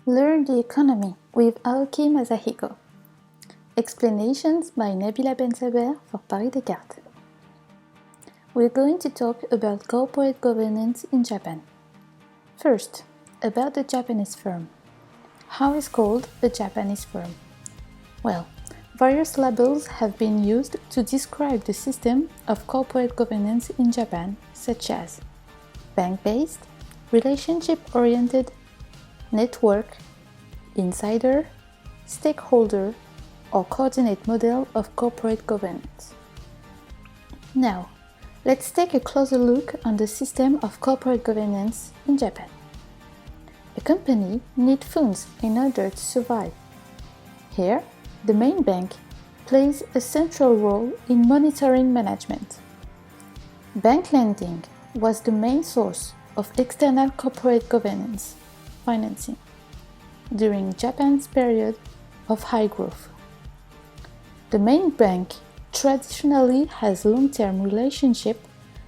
Learn the economy with Aoki Masahiko. Explanations by Nabila Bensaber for Paris Descartes. We're going to talk about corporate governance in Japan. First, about the Japanese firm. How is called a Japanese firm? Well, various labels have been used to describe the system of corporate governance in Japan, such as bank-based, relationship-oriented, network, insider, stakeholder, or coordinate model of corporate governance. Now, let's take a closer look on the system of corporate governance in Japan. A company needs funds in order to survive. Here, the main bank plays a central role in monitoring management. Bank lending was the main source of external corporate governance financing during Japan's period of high growth. The main bank traditionally has long-term relationship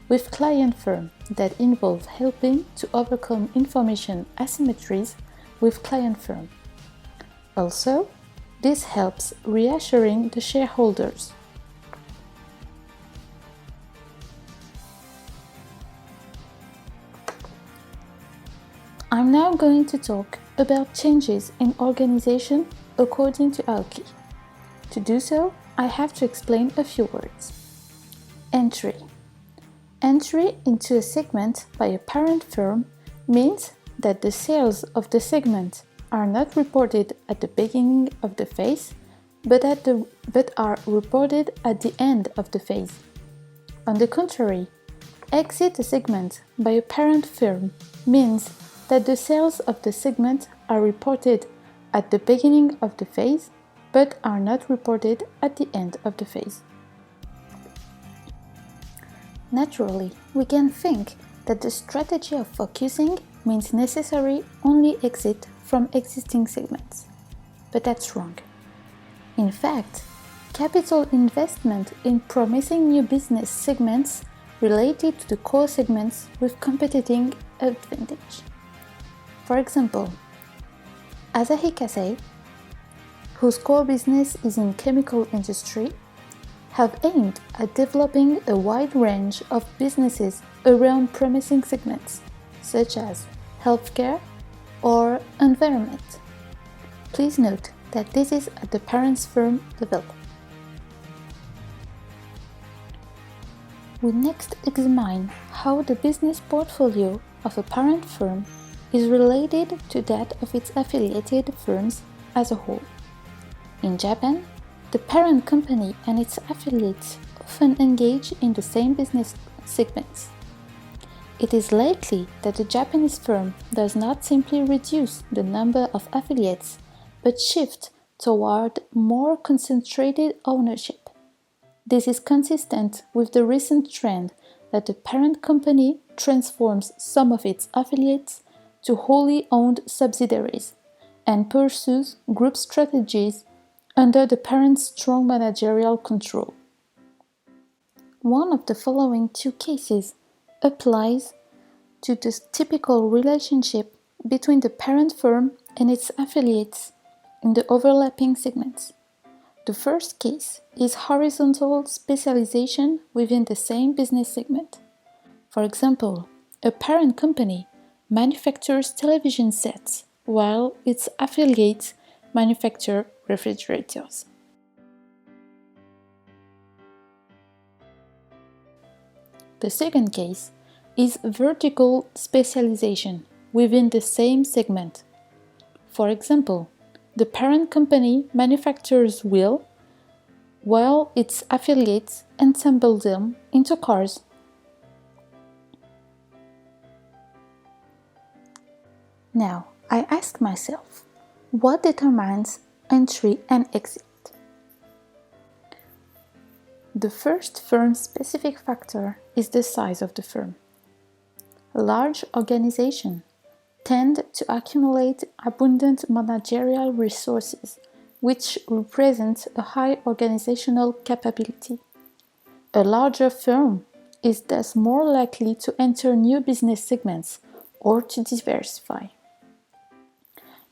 with client firms that involve helping to overcome information asymmetries with client firms. Also, this helps reassuring the shareholders. I'm now going to talk about changes in organization according to Aoki. To do so, I have to explain a few words. Entry. Entry into a segment by a parent firm means that the sales of the segment are not reported at the beginning of the phase, but are reported at the end of the phase. On the contrary, exit a segment by a parent firm means that the sales of the segment are reported at the beginning of the phase, but are not reported at the end of the phase. Naturally, we can think that the strategy of focusing means necessary only exit from existing segments. But that's wrong. In fact, capital investment in promising new business segments related to the core segments with competing advantage. For example, Asahi Kasei, whose core business is in chemical industry, have aimed at developing a wide range of businesses around promising segments, such as healthcare or environment. Please note that this is at the parent firm level. We next examine how the business portfolio of a parent firm is related to that of its affiliated firms as a whole. In Japan, the parent company and its affiliates often engage in the same business segments. It is likely that the Japanese firm does not simply reduce the number of affiliates, but shift toward more concentrated ownership. This is consistent with the recent trend that the parent company transforms some of its affiliates to wholly owned subsidiaries and pursues group strategies under the parent's strong managerial control. One of the following two cases applies to the typical relationship between the parent firm and its affiliates in the overlapping segments. The first case is horizontal specialization within the same business segment. For example, a parent company manufactures television sets while its affiliates manufacture refrigerators. The second case is vertical specialization within the same segment. For example, the parent company manufactures wheels while its affiliates assemble them into cars. Now, I ask myself, what determines entry and exit? The first firm-specific factor is the size of the firm. Large organizations tend to accumulate abundant managerial resources, which represent a high organizational capability. A larger firm is thus more likely to enter new business segments or to diversify.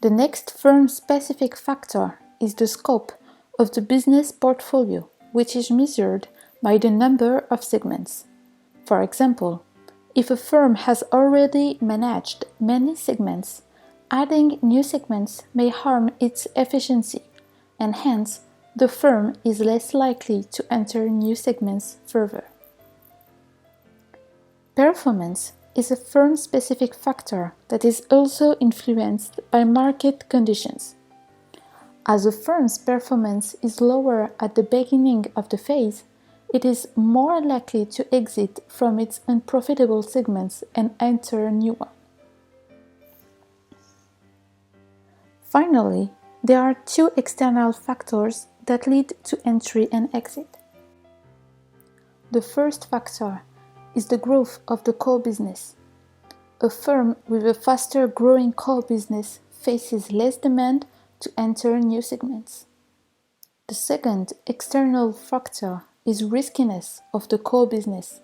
The next firm-specific factor is the scope of the business portfolio, which is measured by the number of segments. For example, if a firm has already managed many segments, adding new segments may harm its efficiency, and hence the firm is less likely to enter new segments further. Performance is a firm-specific factor that is also influenced by market conditions. As a firm's performance is lower at the beginning of the phase, it is more likely to exit from its unprofitable segments and enter a new one. Finally, there are two external factors that lead to entry and exit. The first factor is the growth of the core business. A firm with a faster growing core business faces less demand to enter new segments. The second external factor is riskiness of the core business.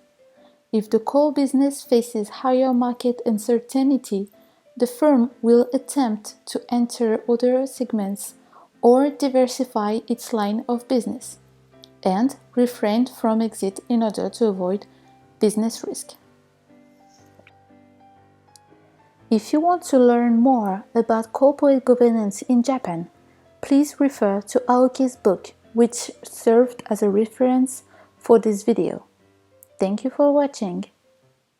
If the core business faces higher market uncertainty, the firm will attempt to enter other segments or diversify its line of business, and refrain from exit in order to avoid business risk. If you want to learn more about corporate governance in Japan, please refer to Aoki's book, which served as a reference for this video. Thank you for watching,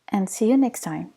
and see you next time.